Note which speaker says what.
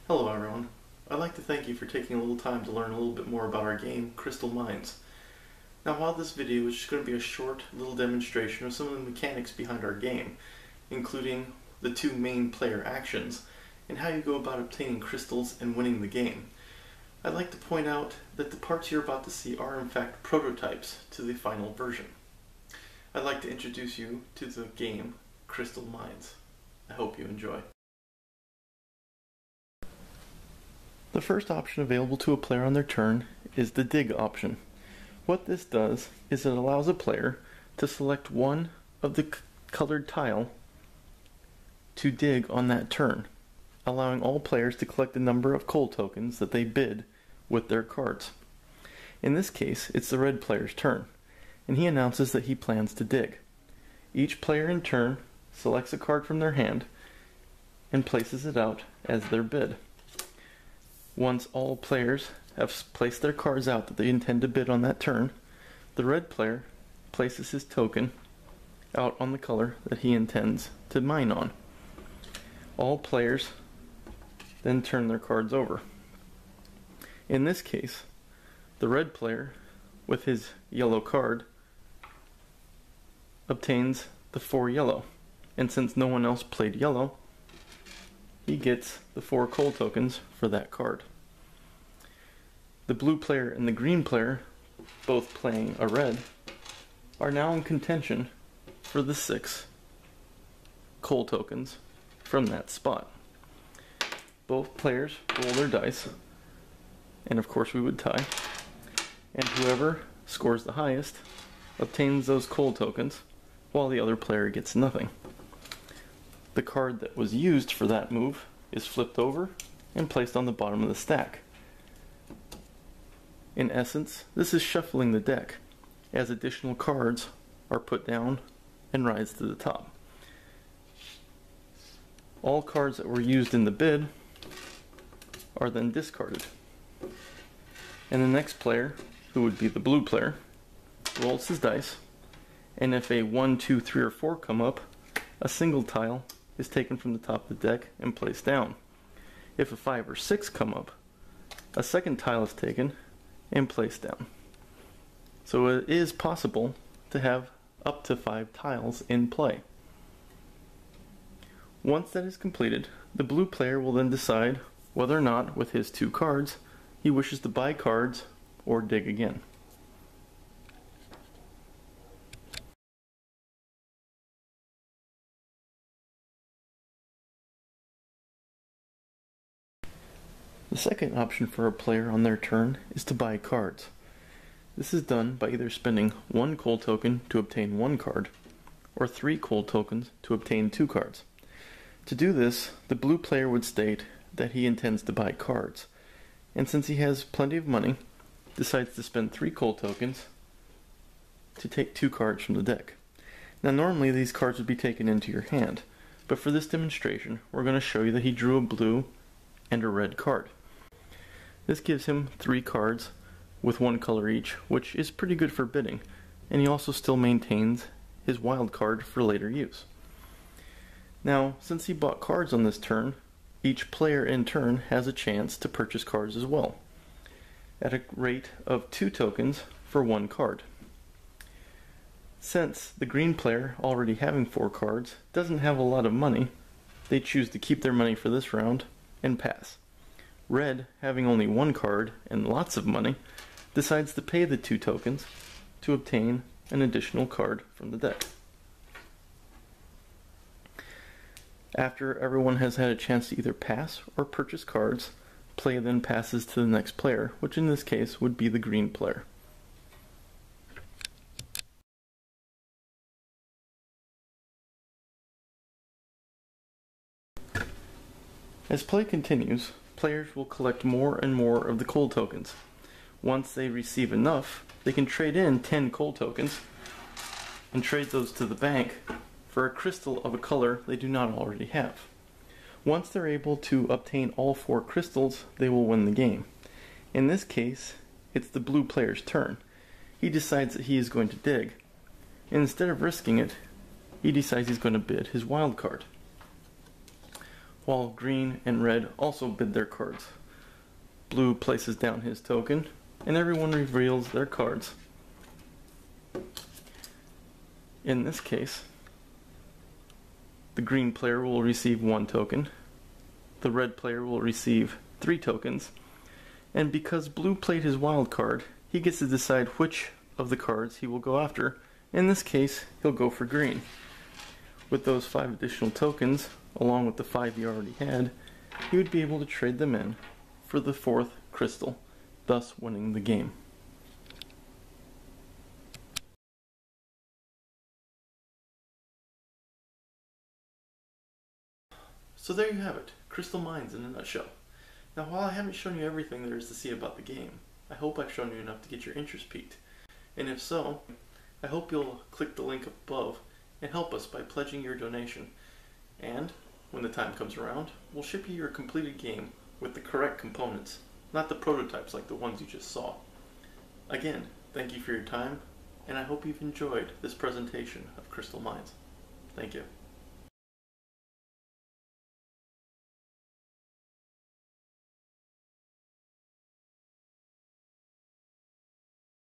Speaker 1: Hello everyone. I'd like to thank you for taking a little time to learn a little bit more about our game, Crystal Mines. Now while this video is just going to be a short little demonstration of some of the mechanics behind our game, including the two main player actions, and how you go about obtaining crystals and winning the game, I'd like to point out that the parts you're about to see are in fact prototypes to the final version. I'd like to introduce you to the game, Crystal Mines. I hope you enjoy. The first option available to a player on their turn is the dig option. What this does is it allows a player to select one of the colored tile to dig on that turn, allowing all players to collect the number of coal tokens that they bid with their cards. In this case, it's the red player's turn, and he announces that he plans to dig. Each player in turn selects a card from their hand and places it out as their bid. Once all players have placed their cards out that they intend to bid on that turn, the red player places his token out on the color that he intends to mine on. All players then turn their cards over. In this case, the red player, with his yellow card, obtains the 4 yellow, and since no one else played yellow, he gets the 4 coal tokens for that card. The blue player and the green player, both playing a red, are now in contention for the 6 coal tokens from that spot. Both players roll their dice, and of course we would tie, and whoever scores the highest obtains those coal tokens, while the other player gets nothing. The card that was used for that move is flipped over and placed on the bottom of the stack. In essence, this is shuffling the deck, as additional cards are put down and rise to the top. All cards that were used in the bid are then discarded. And the next player, who would be the blue player, rolls his dice, and if a 1, 2, 3, or 4 come up, a single tile is taken from the top of the deck and placed down. If a 5 or 6 come up, a second tile is taken and placed down. So it is possible to have up to 5 tiles in play. Once that is completed, the blue player will then decide whether or not, with his 2 cards, he wishes to buy cards or dig again. The second option for a player on their turn is to buy cards. This is done by either spending 1 coal token to obtain 1 card, or 3 coal tokens to obtain 2 cards. To do this, the blue player would state that he intends to buy cards, and since he has plenty of money, decides to spend 3 coal tokens to take 2 cards from the deck. Now normally these cards would be taken into your hand, but for this demonstration we're going to show you that he drew a blue and a red card. This gives him 3 cards with 1 color each, which is pretty good for bidding, and he also still maintains his wild card for later use. Now, since he bought cards on this turn, each player in turn has a chance to purchase cards as well, at a rate of 2 tokens for 1 card. Since the green player, already having 4 cards, doesn't have a lot of money, they choose to keep their money for this round and pass. Red, having only 1 card and lots of money, decides to pay the 2 tokens to obtain an additional card from the deck. After everyone has had a chance to either pass or purchase cards, play then passes to the next player, which in this case would be the green player. As play continues, players will collect more and more of the coal tokens. Once they receive enough, they can trade in 10 coal tokens and trade those to the bank for a crystal of a color they do not already have. Once they're able to obtain all 4 crystals, they will win the game. In this case, it's the blue player's turn. He decides that he is going to dig, Instead of risking it, he decides he's going to bid his wild card. while green and red also bid their cards. Blue places down his token, and everyone reveals their cards. In this case, the green player will receive 1 token, the red player will receive 3 tokens, and because blue played his wild card, he gets to decide which of the cards he will go after. In this case, he'll go for green. With those 5 additional tokens, along with the 5 he already had, he would be able to trade them in for the 4th crystal, thus winning the game. So there you have it, Crystal Mines in a nutshell. Now while I haven't shown you everything there is to see about the game, I hope I've shown you enough to get your interest piqued. And if so, I hope you'll click the link above and help us by pledging your donation. And, when the time comes around, we'll ship you your completed game with the correct components, not the prototypes like the ones you just saw. Again, thank you for your time, and I hope you've enjoyed this presentation of Crystal Mines. Thank you.